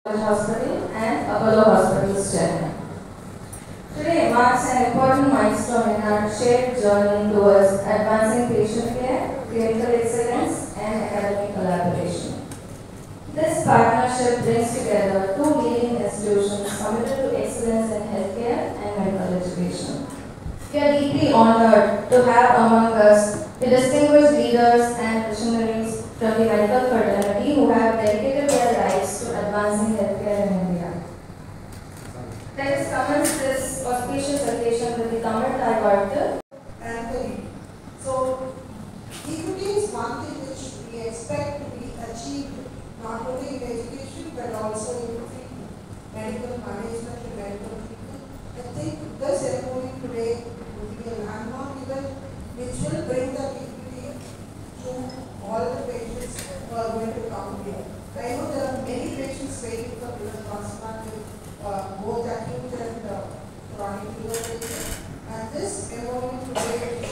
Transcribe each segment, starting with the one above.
Hospital and Apollo Hospital's chairman. Today marks an important milestone in our shared journey towards advancing patient care, clinical excellence, and academic collaboration. This partnership brings together two leading institutions committed to excellence in healthcare and medical education. We are deeply honored to have among us the distinguished leaders and visionaries from the medical fraternity who have dedicated their lives to advancing healthcare in India. Let us commence this auspicious occasion with the Tamil Thai and so equity is one thing which we expect to be achieved not only in education but also in medical management and medical treatment. I think the ceremony today will be a landmark event which will bring the equity to all the patients who are going to come here. I know there are many patients waiting for liver transplant with both acute and chronic liver failure, and this ceremony today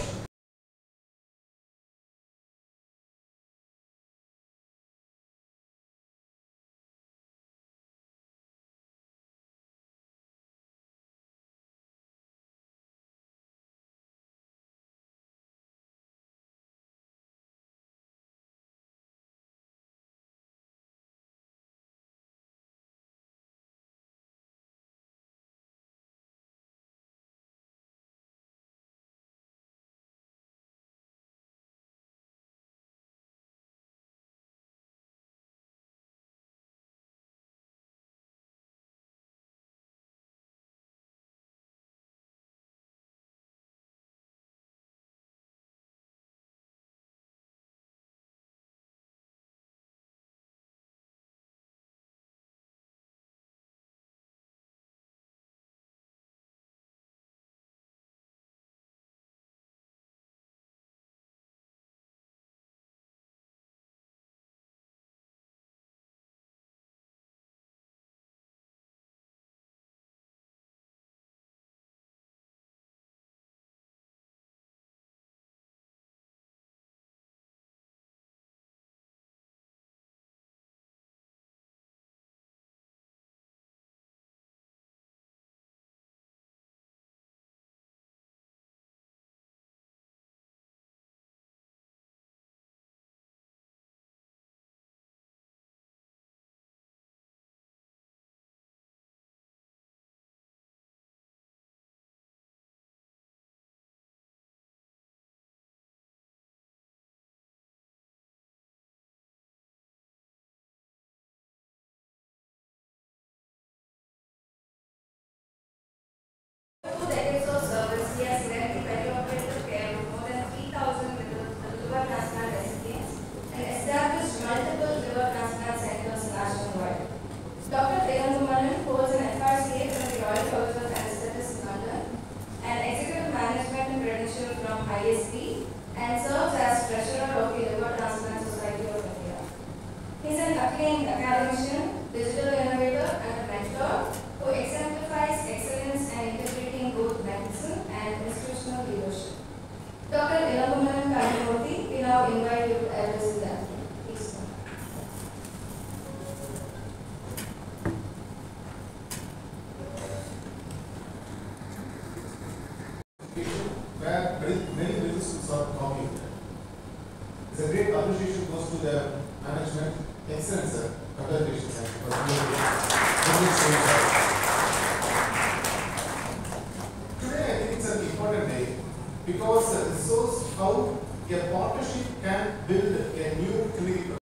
ISB and serves as treasurer of the Liver Transplant Society of India. He is an acclaimed academician, digital innovator, and a mentor who exemplifies excellence and integrity in both medicine and institutional leadership. Dr. Ilangumanan Kanimurthy, we now invite you to address the gathering. Please come. Where many businesses are coming. It's a great appreciation goes to the management. Excellent, sir. Congratulations, sir. Today, I think it's an important day because it shows how a partnership can build a new clinical.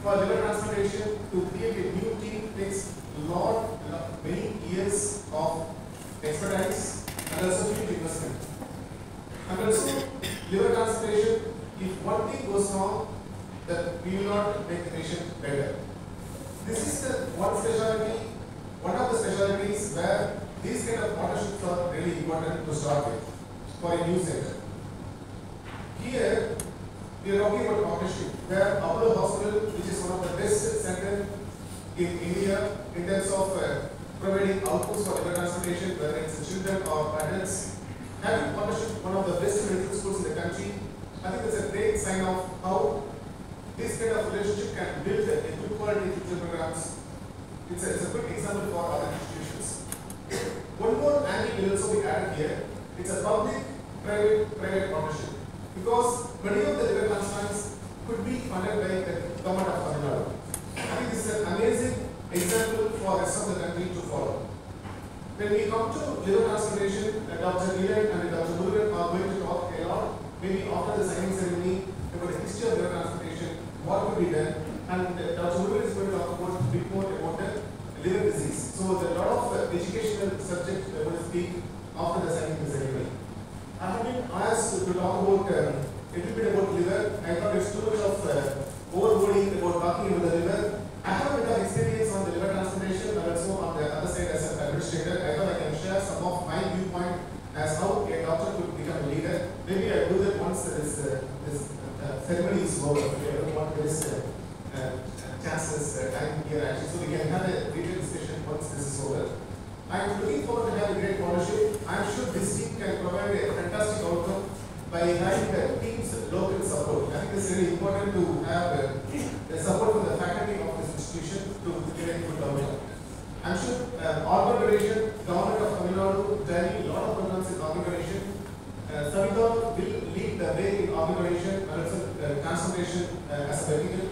for liver transplantation, to create a new team takes many years of expertise and also huge investment. And also, liver transplantation, if one thing goes wrong, that we will not make the patient better. This is the one specialty, one of the specialties where these kind of partnerships are really important to start with for a new center. Here, we are talking about partnership where Apollo Hospital, which is one of the best centers in India in terms of providing outputs for liver transplantation, whether it's children or adults, having partnership with one of the best medical schools in the country, I think that's a great sign of how this kind of relationship can build a good quality teaching programs. It's a good example for other institutions. One more angle will also be added here. It's a public-private partnership. Because many of the liver transplants could be funded by the government of Tamil Nadu. I think this is an amazing example for the rest of the country to follow. When we come to liver transplantation, Dr. Neelan and Dr. Murugan are going to talk a lot, maybe after the signing ceremony, about the history of liver transplantation, what could be done, and Dr. Murugan is going to talk about a bit more about the liver disease. So there are a lot of educational subjects that will speak after the signing ceremony. I have been asked to talk about a little bit about liver. I thought it's too much of overloading about talking about the liver. I have a bit of experience on the liver transplantation, but also on the other side as an administrator. I thought I can share some of my viewpoint as how a doctor could become a leader. Maybe I'll do that once this ceremony is over. I don't want this chances time here actually, so we can have a detailed discussion once this is over. I am looking forward to have a great partnership. I am sure this team can provide a fantastic outcome by having the team's local support. I think it's really important to have the support from the faculty of this institution to get a good outcome. I am sure organ donation, government of Tamil Nadu driving a lot of programs in organ donation. Savita will lead the way in organ donation and also transplantation as a vertical.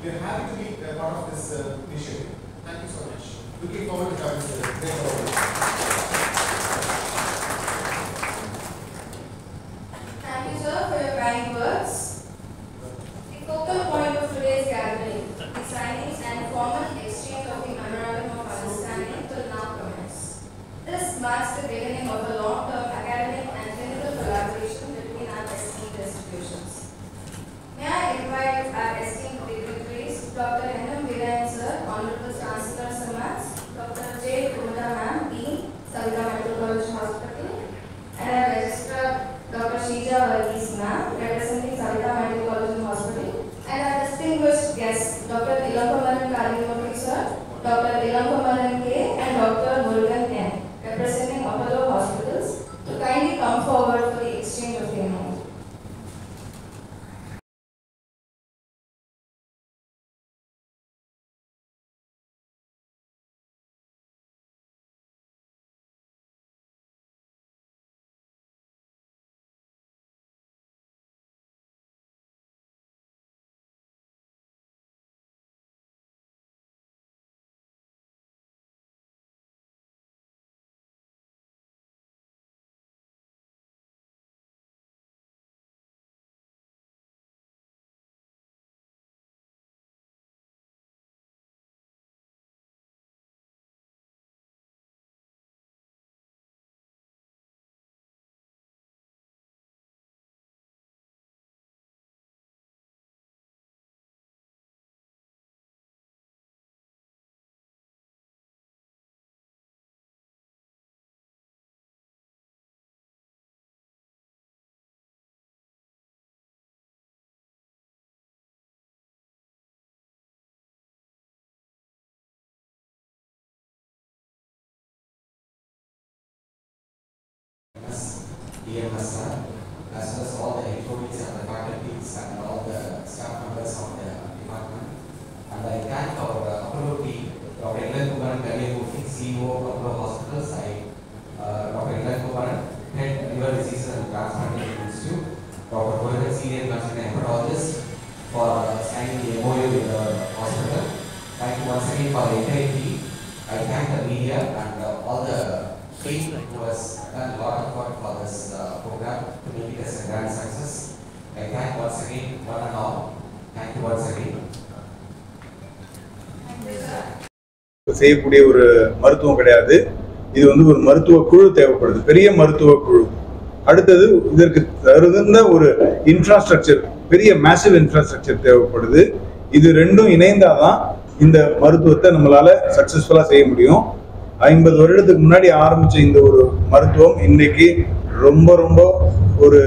We are happy to be a part of this initiative. Thank you so much. Looking forward to having this great program. Thank you, sir, for your kind words. The focal point of today's gathering, the signings and formal exchange of the Memorandum of Understanding will now commence. This marks the beginning of a long-term academic and clinical collaboration between our esteemed institutions. May I invite our esteemed dignitaries, Dr. N.M. Viren, sir, Honorable Chancellor Samats, Dr. J. Kumara ma'am, Dean, Savita Medical College Hospital, and our Registrar, Dr. Sheeja Varghese ma'am, representing Savita Medical College Hospital, and our distinguished guests, Dr. Ilankomaran Kalimurthy sir, Dr. Ilankomaran K, and Dr. Murugan N, representing Apollo Hospitals, to kindly come forward for the exchange of the amount. DMS, as well as all the HODs and the faculties and all the staff members of the department. And I thank our Apollo team, Dr. Ilan Kumaran Kalimurthy, CEO of Apollo Hospitals, Dr. Ilan Kumaran, Head Liver Diseases and Transplantation Institute, Dr. Murugan, Senior Consultant Hepatologist, for signing the MOU with the hospital. Thank you once again for the entire team. I thank the media and all the team who has done a lot of work for this program to make it as a grand success. I thank once again one and all. Thank you once again. செய்யக்கூடிய ஒரு மருத்துவம் கிடையாது. இது வந்து ஒரு மருத்துவ குழு தேவைப்படுது, பெரிய மருத்துவ குழு. அடுத்தது இதற்கு தகுந்த ஒரு இன்ஃப்ராஸ்ட்ரக்சர், பெரிய மேசிவ் இன்ஃப்ராஸ்ட்ரக்சர் தேவைப்படுது. இது ரெண்டும் இணைந்தாதான் இந்த மருத்துவத்தை நம்மளால சக்சஸ்ஃபுல்லா செய்ய முடியும். 50 வருடத்துக்கு முன்னாடி ஆரம்பிச்ச இந்த ஒரு மருத்துவம் இன்னைக்கு ரொம்ப ரொம்ப ஒரு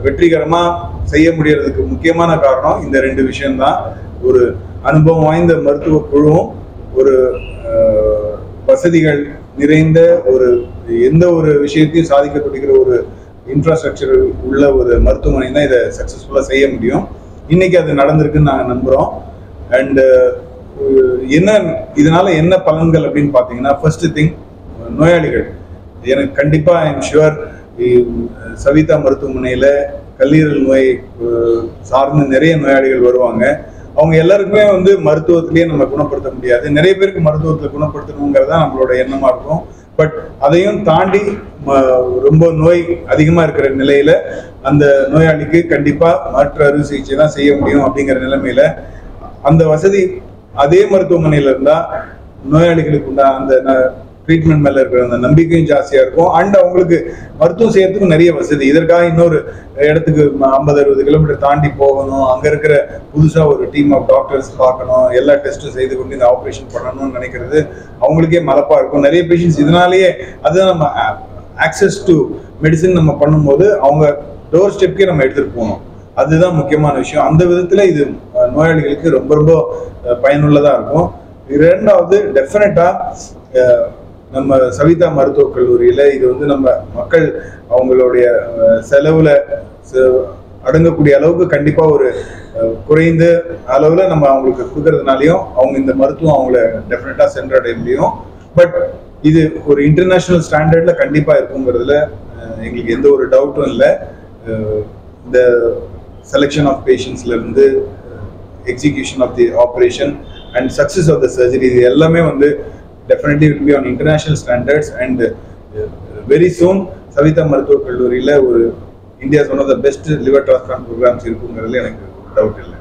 வெற்றிகரமா செய்ய முடியறதுக்கு முக்கியமான காரணம் இந்த 2 விஷயம்தான். ஒரு அனுபவம் வாய்ந்த மருத்துவ குழுவும், ஒரு வசதிகள் நிறைந்த ஒரு எந்த ஒரு விஷயத்தையும் சாதிக்க துடிக்கிற ஒரு இன்ஃப்ராஸ்ட்ரக்சர் உள்ள ஒரு மருத்துவமனை தான் இதை சக்சஸ்ஃபுல்லா செய்ய முடியும். இன்னைக்கு அது நடந்திருக்குன்னு நாங்கள் நம்புறோம். அண்ட் என்ன இதனால என்ன பலன்கள் அப்படின்னு பார்த்தீங்கன்னா, ஃபர்ஸ்ட் திங், நோயாளிகள் எனக்கு கண்டிப்பா ஐம் ஷுவர் சவிதா மருத்துவமனையில கல்லீரல் நோய் சார்ந்து நிறைய நோயாளிகள் வருவாங்க. அவங்க எல்லாருக்குமே வந்து மருத்துவத்திலேயே நம்ம குணப்படுத்த முடியாது. நிறைய பேருக்கு மருத்துவத்தில் குணப்படுத்தணுங்கிறதா நம்மளோட எண்ணமா இருக்கும். பட் அதையும் தாண்டி ரொம்ப நோய் அதிகமா இருக்கிற நிலையில அந்த நோயாளிக்கு கண்டிப்பா மாற்று அறுவை சிகிச்சை தான் செய்ய முடியும். அப்படிங்கிற நிலைமையில அந்த வசதி அதே மருத்துவமனையில இருந்தா நோயாளிகளுக்கு உண்டான அந்த ட்ரீட்மெண்ட் மேல இருக்கிற அந்த நம்பிக்கையும் ஜாஸ்தியா இருக்கும். அண்ட் அவங்களுக்கு மருத்துவம் செய்யறதுக்கும் நிறைய வசதி. இதற்காக இன்னொரு இடத்துக்கு 50-60 கிலோமீட்டர் தாண்டி போகணும், அங்க இருக்கிற புதுசா ஒரு டீம் ஆஃப் டாக்டர்ஸ் பார்க்கணும், எல்லா டெஸ்ட்டும் செய்து கொண்டு இந்த ஆப்ரேஷன் பண்ணணும்னு நினைக்கிறது அவங்களுக்கே மலப்பா இருக்கும். நிறைய பேஷண்ட்ஸ் இதனாலேயே அதுதான் நம்ம ஆக்சஸ் டு மெடிசன் நம்ம பண்ணும்போது அவங்க டோர் ஸ்டெப்கே நம்ம எடுத்துட்டு போகணும். அதுதான் முக்கியமான விஷயம். அந்த விதத்துல இது நோயாளிகளுக்கு ரொம்ப ரொம்ப பயனுள்ளதா இருக்கும். இரண்டாவது, டெஃபினட்டா நம்ம சவிதா மருத்துவக் கல்லூரியில இது வந்து நம்ம மக்கள் அவங்களுடைய செலவுல அடங்கக்கூடிய அளவுக்கு கண்டிப்பா ஒரு குறைந்த அளவுல நம்ம அவங்களுக்கு கொடுக்கறதுனாலையும் அவங்க இந்த மருத்துவம் அவங்கள டெஃபினட்டா சென்றடைய முடியும். பட் இது ஒரு இன்டர்நேஷனல் ஸ்டாண்டர்ட்ல கண்டிப்பா இருக்குங்கிறதுல எங்களுக்கு எந்த ஒரு டவுட்டும் இல்லை. இந்த செலெக்ஷன் ஆஃப் பேஷண்ட்ஸ்ல இருந்து execution of the operation and success of the surgery, இது எல்லாமே வந்து definitely will be on international standards. And very soon Savitha மருத்துவக் கல்லூரியில ஒரு India's one of the best liver transplant programs இருக்குங்கிறதுல எனக்கு டவுட் இல்லை.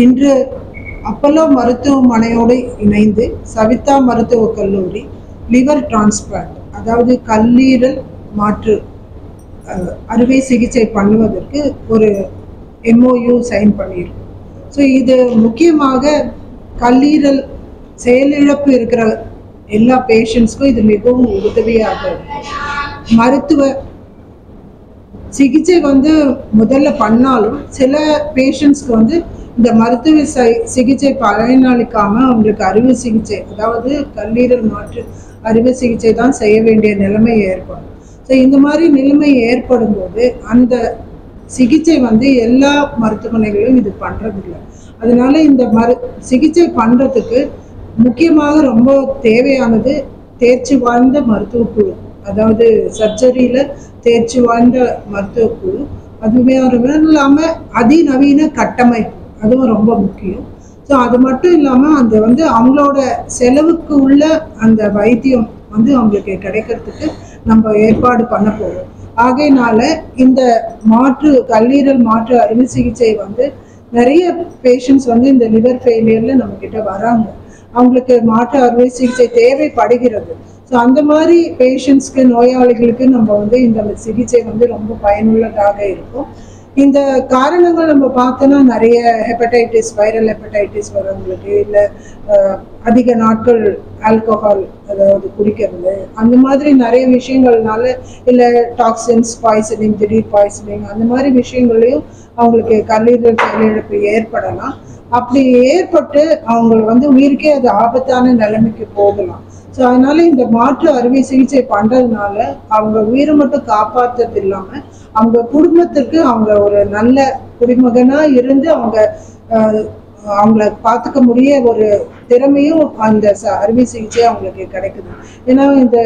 இன்று அப்பல்லோ மருத்துவமனையோடு இணைந்து சவிதா மருத்துவக் கல்லூரி லிவர் டிரான்ஸ்பிளான்ட், அதாவது கல்லீரல் மாற்று அறுவை சிகிச்சை பண்ணுவதற்கு ஒரு MOU சைன் பண்ணியிருக்கோம். ஸோ இது முக்கியமாக கல்லீரல் செயலிழப்பு இருக்கிற எல்லா பேஷண்ட்ஸ்க்கும் இது மிகவும் உதவியாக இருக்கும். மருத்துவ சிகிச்சை வந்து முதல்ல பண்ணாலும் சில பேஷண்ட்ஸ்க்கு வந்து இந்த மருத்துவ சிகிச்சை பயனளிக்காம அவங்களுக்கு அறுவை சிகிச்சை, அதாவது கல்லீரல் மாற்று அறுவை சிகிச்சை தான் செய்ய வேண்டிய நிலைமை ஏற்படும். ஸோ இந்த மாதிரி நிலைமை ஏற்படும் போது அந்த சிகிச்சை வந்து எல்லா மருத்துவமனைகளும் இது பண்றதில்லை. அதனால இந்த சிகிச்சை பண்றதுக்கு முக்கியமாக ரொம்ப தேவையானது தேர்ச்சி வாய்ந்த மருத்துவக்குழு, அதாவது சர்ஜரியில தேர்ச்சி வாய்ந்த மருத்துவக்குழு. அதுவே இல்லாமல் அதிநவீன கட்டமைப்பு, அதுவும் ரொம்ப முக்கியம். ஸோ அது மட்டும் இல்லாமல் அந்த வந்து அவங்களோட செலவுக்கு உள்ள அந்த வைத்தியம் வந்து அவங்களுக்கு கிடைக்கிறதுக்கு நம்ம ஏற்பாடு பண்ண போகிறோம். ஆகையினால இந்த கல்லீரல் மாற்று அறுவை சிகிச்சை வந்து நிறைய பேஷண்ட்ஸ் வந்து இந்த லிவர் ஃபெயிலியர்ல நம்ம கிட்ட வராங்க. அவங்களுக்கு மாற்று அறுவை சிகிச்சை தேவைப்படுகிறது. ஸோ அந்த மாதிரி பேஷண்ட்ஸ்க்கு, நோயாளிகளுக்கு நம்ம வந்து இந்த சிகிச்சை வந்து ரொம்ப பயனுள்ளதாக இருக்கும். இந்த காரணங்கள் நம்ம பார்த்தோன்னா நிறைய ஹெப்படைட்டிஸ், வைரல் ஹெப்படைட்டிஸ் வரவங்களுக்கு, இல்லை அதிக நாட்கள் ஆல்கஹால் அதாவது குடிக்கிறது, அந்த மாதிரி நிறைய விஷயங்கள்னால, இல்லை டாக்ஸின்ஸ் பாய்சனிங், திடீர் பாய்சனிங், அந்த மாதிரி விஷயங்களையும் அவங்களுக்கு கல்லீரல் செயலிழப்பு ஏற்படலாம். அப்படி ஏற்பட்டு அவங்க வந்து உயிருக்கே அது ஆபத்தான நிலைமைக்கு போகலாம். ஸோ அதனால இந்த மாற்று அறுவை சிகிச்சை பண்றதுனால அவங்க உயிரை மட்டும் காப்பாற்றுறது இல்லாமல் அவங்க குடும்பத்திற்கு அவங்க ஒரு நல்ல குடிமகனா இருந்து அவங்க அவங்கள பார்த்துக்க முடிய ஒரு திறமையும் அந்த அறுவை சிகிச்சை அவங்களுக்கு கிடைக்குது. ஏன்னா இந்த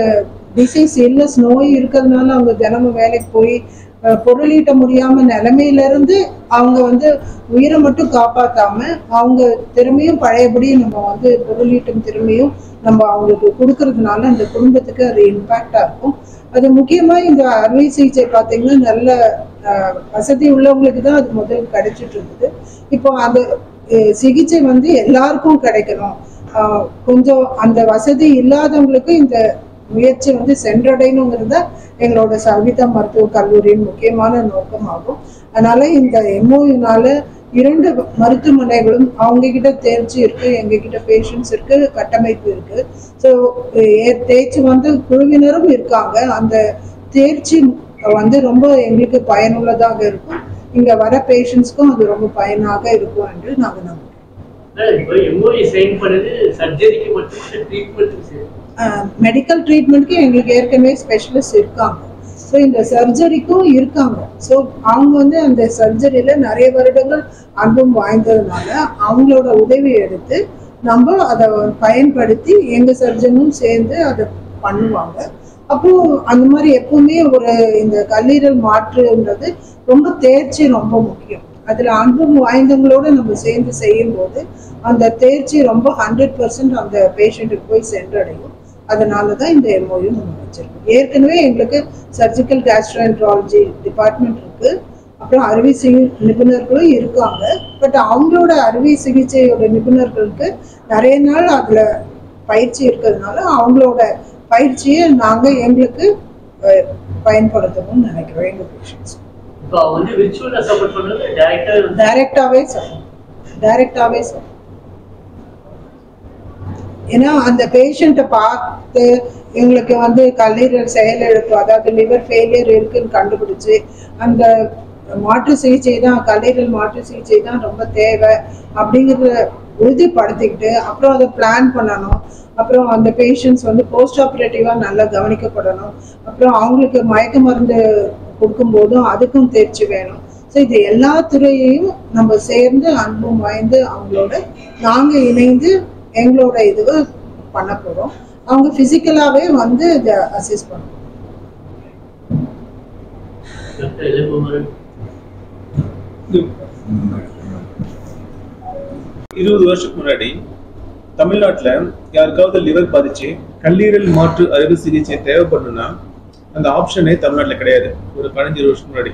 டிசீஸ் இல்னஸ் நோய் இருக்கிறதுனால அவங்க தினமும் வேலைக்கு போய் பொருளீட்ட முடியாம நிலைமையிலிருந்து அவங்க வந்து உயிரை மட்டும் காப்பாத்தாம அவங்க திறமையும் பழையபடி நம்ம பொருளீட்டும் திறமையும் நம்ம அவங்களுக்கு கொடுக்கறதுனால அந்த குடும்பத்துக்கு அது இம்பாக்டா இருக்கும். அது முக்கியமா இந்த அறுவை சிகிச்சை பார்த்தீங்கன்னா நல்ல வசதி உள்ளவங்களுக்கு தான் அது முதல் கிடைச்சிட்டு இருந்தது. இப்போ அந்த சிகிச்சை எல்லாருக்கும் கிடைக்கணும். கொஞ்சம் அந்த வசதி இல்லாதவங்களுக்கு இந்த முயற்சி சென்றடையணுங்கிறத எங்களோட சர்விதா மருத்துவக் கல்லூரியின் முக்கியமான நோக்கமாகும். அதனால இந்த எம்ஓயுனால 2 மருத்துவமனைகளும் அவங்க கிட்ட தேர்ச்சி இருக்கு, எங்க கிட்ட பேஷண்ட்ஸ் இருக்கு, கட்டமைப்பு இருக்கு. ஸோ தேர்ச்சி குழுவினரும் இருக்காங்க. அந்த தேர்ச்சி ரொம்ப எங்களுக்கு பயனுள்ளதாக இருக்கும். இங்க வர பேஷண்ட்ஸ்க்கும் அது ரொம்ப பயனாக இருக்கும் என்று நாங்க நம்புறோம். மெடிக்கல் ட்ரீட்மெண்ட்க்கு எங்களுக்கு ஏற்கனவே ஸ்பெஷலிஸ்ட் இருக்காங்க. ஸோ இந்த சர்ஜரிக்கும் இருக்காங்க. ஸோ அவங்க அந்த சர்ஜரியில நிறைய வருடங்கள் அனுபவம் வாய்ந்ததுனால அவங்களோட உதவி எடுத்து நம்ம அதை பயன்படுத்தி எங்க சர்ஜனும் சேர்ந்து அதை பண்ணுவாங்க. அப்போ அந்த மாதிரி எப்பவுமே இந்த கல்லீரல் மாற்றுன்றது ரொம்ப தேர்ச்சி ரொம்ப முக்கியம். அதுல அனுபவம் வாய்ந்தவங்களோட நம்ம சேர்ந்து செய்யும் போது அந்த தேர்ச்சி ரொம்ப 100% அந்த பேஷண்ட்டுக்கு போய் சென்றடையும். அதனாலதான் இந்த எம்ஓயு நம்ம வச்சிருக்கோம். ஏற்கனவே எங்களுக்கு சர்ஜிக்கல் கேஸ்ட்ரோஎன்ட்ராலஜி டிபார்ட்மெண்ட் இருக்கு, அப்புறம் அறுவை நிபுணர்களும் இருக்காங்க. பட் அவங்களோட அறுவை சிகிச்சையோட நிபுணர்களுக்கு நிறைய நாள் அதுல பயிற்சி இருக்கிறதுனால அவங்களோட பயிற்சியை நாங்க எங்களுக்கு பயன்படுத்தணும்னு நினைக்கிறோம். எங்க பேஷண்ட்ஸ் டைரக்டாவே சொல்றோம். ஏன்னா அந்த பேஷண்ட்டை பார்த்து எங்களுக்கு கல்லீரல் செயலிழப்பு, அதாவது லிவர் ஃபெயிலியர் இருக்குன்னு கண்டுபிடிச்சு அந்த மாற்று சிகிச்சை தான், கல்லீரல் மாற்று சிகிச்சை தான் ரொம்ப தேவை அப்படிங்கிறத உறுதிப்படுத்திக்கிட்டு அப்புறம் அதை பிளான் பண்ணணும். அப்புறம் அந்த பேஷண்ட்ஸ் போஸ்ட் ஆப்ரேட்டிவா நல்லா கவனிக்கப்படணும். அப்புறம் அவங்களுக்கு மயக்க மருந்து கொடுக்கும் போதும் அதுக்கும் தேர்ச்சி வேணும். ஸோ இது எல்லா துறையையும் நம்ம சேர்ந்து அனுபவம் வாய்ந்து அவங்களோட நாங்க இணைந்து எங்களோட இதுவை பண்ண போறோம். அவங்க பிசிக்கலாவே இதை அசிஸ்ட் பண்ணுவோம். 20 வருஷத்துக்கு முன்னாடி தமிழ்நாட்டுல யாருக்காவது லிவர் பாதிச்சு கல்லீரல் மாற்று அறுவை சிகிச்சை தேவைப்படுதுன்னா அந்த ஆப்ஷனே தமிழ்நாட்டுல கிடையாது. ஒரு 15-20 வருஷத்துக்கு முன்னாடி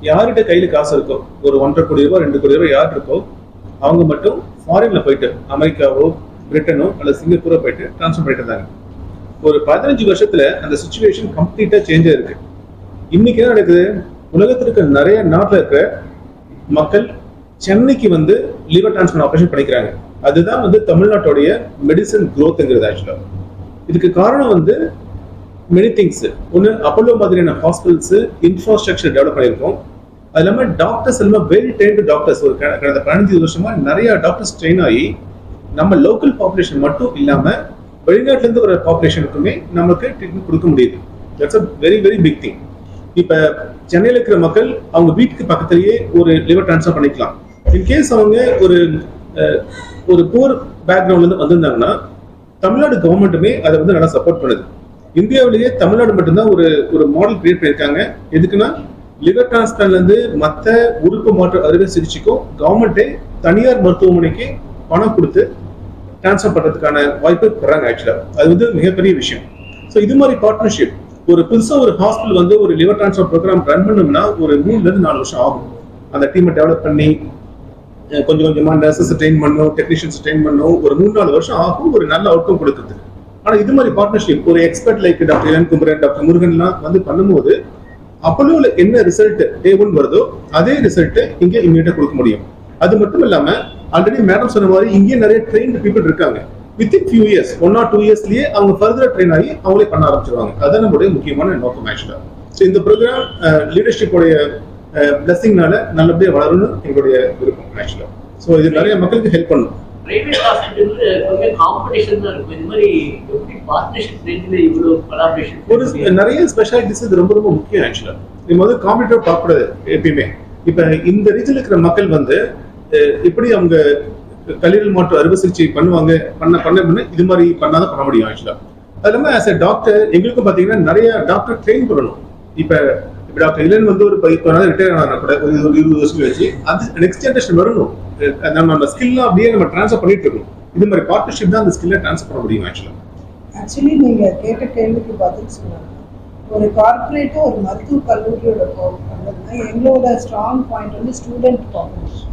யார்கிட்ட கையில காசு இருக்கோ, ஒரு 1.5 கோடி ரூபாய் 2 கோடி ரூபாய் யார் இருக்கோ அவங்க மட்டும் ஃபாரின்ல போயிட்டு அமெரிக்காவோ பிரிட்டனோ அல்லது சிங்கப்பூரோ போயிட்டு டிரான்ஸ்ஃபர் பண்ணிட்டு இருந்தாங்க. ஒரு 15 வருஷத்துல அந்த சிச்சுவேஷன் கம்ப்ளீட்டா சேஞ்ச் ஆயிருக்கு. இன்னைக்கு என்ன நடக்குது, உலகத்துல இருக்க நிறைய நாட்டுல இருக்கிற மக்கள் சென்னைக்கு லிவர் டிரான்ஸ்பிளான்ட் ஆபரேஷன் பண்ணிக்கிறாங்க. அதுதான் தமிழ்நாட்டுடைய மெடிசன் க்ரோத்ங்கிறது. ஆக்சுவலா இதுக்கு காரணம் மெனி திங்ஸ். ஒன்று, அப்போலோ மாதிரியான ஹாஸ்பிட்டல்ஸ் இன்ஃப்ராஸ்ட்ரக்சர் டெவலப் பண்ணியிருக்கோம். அது இல்லாமல் டாக்டர்ஸ் எல்லாம் வெல் ட்ரெயின்டு டாக்டர்ஸ். ஒரு கடந்த 15 வருஷமா நிறைய டாக்டர்ஸ் ட்ரெயின் ஆகி நம்ம லோக்கல் பாப்புலேஷன் மட்டும் இல்லாம வெளிநாட்டுல இருந்து வர பாப்புலேஷனுக்குமே நமக்கு ட்ரீட்மெண்ட் கொடுக்க முடியுது. That's a very very big thing. இப்ப சென்னையில் இருக்கிற மக்கள் அவங்க வீட்டுக்கு பக்கத்திலேயே ஒரு லிவர் டிரான்ஸ்ஃபர் பண்ணிக்கலாம். இன்கேஸ் அவங்க ஒரு புவர் பேக்ரவுண்ட்ல இருந்து வந்திருந்தாங்கன்னா தமிழ்நாடு கவர்மெண்ட்டுமே அதை நல்லா சப்போர்ட் பண்ணுது. இந்தியாவிலேயே தமிழ்நாடு மட்டும்தான் ஒரு மாடல் கிரியேட் பண்ணியிருக்காங்க. எதுக்குன்னா லிவர் டிரான்ஸ்பிளான்ட்ல இருந்து மற்ற உறுப்பு மாற்று அறுவை சிகிச்சைக்கும் கவர்மெண்டே தனியார் மருத்துவமனைக்கு பணம் கொடுத்து டிரான்ஸ்ஃபர் பண்றதுக்கான வாய்ப்பு பெறாங்க. ஆக்சுவலா அது மிகப்பெரிய விஷயம். ஸோ இது மாதிரி பார்ட்னர்ஷிப் ஒரு புதுசா ஒரு ஹாஸ்பிட்டல் ஒரு லிவர் டிரான்ஸ்ஃபர் ப்ரோக்ராம் ரன் பண்ணணும்னா ஒரு 3 to 4 வருஷம் ஆகும். அந்த டீமை டெவலப் பண்ணி கொஞ்சம் கொஞ்சமா நர்சஸ் ட்ரெயின் பண்ணணும், டெக்னீஷியன்ஸ் ட்ரெயின் பண்ணணும். ஒரு 3-4 வருஷம் ஆகும் ஒரு நல்ல அவுட்கம் கொடுக்குறது. ஆனா இது மாதிரி பார்ட்னர்ஷிப் ஒரு expert like doctor Ilan Kumaran, doctor முருகன்லாம் பண்ணும்போது அப்போலோல என்ன ரிசல்ட் டே 1 வருதோ அதே ரிசல்ட் இங்க இமீடியட்டா கொடுக்க முடியும். அது மட்டும் இல்லாம ஆல்ரெடி மேடம் சொன்ன மாதிரி இங்கே நிறைய ட்ரெயின்டு பீப்புள் இருக்காங்க. வித்தின் ஃபியூ இயர்ஸ் 1 or 2 இயர்ஸ்லயே அவங்க ஃபர்தரா ட்ரெயின் ஆகி அவங்களே பண்ண ஆரம்பிச்சிருவாங்க. அதுதான் நம்மளுடைய முக்கியமான நோக்கம் ஆக்சுவலா. ஸோ இந்த ப்ரோக்ராம் லீடர்ஷிப்போடைய பிளஸிங்னால நல்லபடியாக வளரும்னு எங்களுடைய விருப்பம் ஆக்சுவலா. ஸோ இது நிறைய மக்களுக்கு ஹெல்ப் பண்ணும். ஒரு நிறைய ஸ்பெஷாலிட்டிஸ் இது ரொம்ப ரொம்ப முக்கியம் ஆக்சுவலா. நம்ம காம்படிட்டிவ் பார்க்கக்கூடாது எப்பயுமே. இப்ப இந்த ரீஜன்ல இருக்கிற மக்கள் எப்படி அவங்க கல்லீரல் மாற்று அறுவை சிகிச்சை பண்ணுவாங்க பண்ண இது மாதிரி பண்ணாதான் பண்ண முடியும் ஆக்சுவலா. அது இல்லாமல் ஆஸ் எ டாக்டர் எங்களுக்கும் பார்த்தீங்கன்னா நிறைய டாக்டர் ட்ரெயின் பண்ணணும். இப்போ டாக்டர் இளன் வந்து ஒரு 10 நாள் ரிட்டையர் ஆனா கூட ஒரு 20 வருஷம் கழிச்சு அது நெக்ஸ்ட் ஜென்ரேஷன் வரணும். நம்ம ஸ்கில்லாம் அப்படியே நம்ம ட்ரான்ஸ்ஃபர் பண்ணிட்டு இருக்கணும். இது மாதிரி பார்ட்னர்ஷிப் தான் அந்த ஸ்கில்லை ட்ரான்ஸ்ஃபர் பண்ண முடியும் ஆக்சுவலா. ஆக்சுவலி நீங்க கேட்ட கேள்விக்கு பதில் சொன்னாங்க. ஒரு கார்பரேட்டோ ஒரு மருத்துவ கல்லூரியோட பண்ணதுன்னா எங்களோட ஸ்ட்ராங் பாயிண்ட் வந்து ஸ்டூடெண்ட் பாப்புலேஷன்.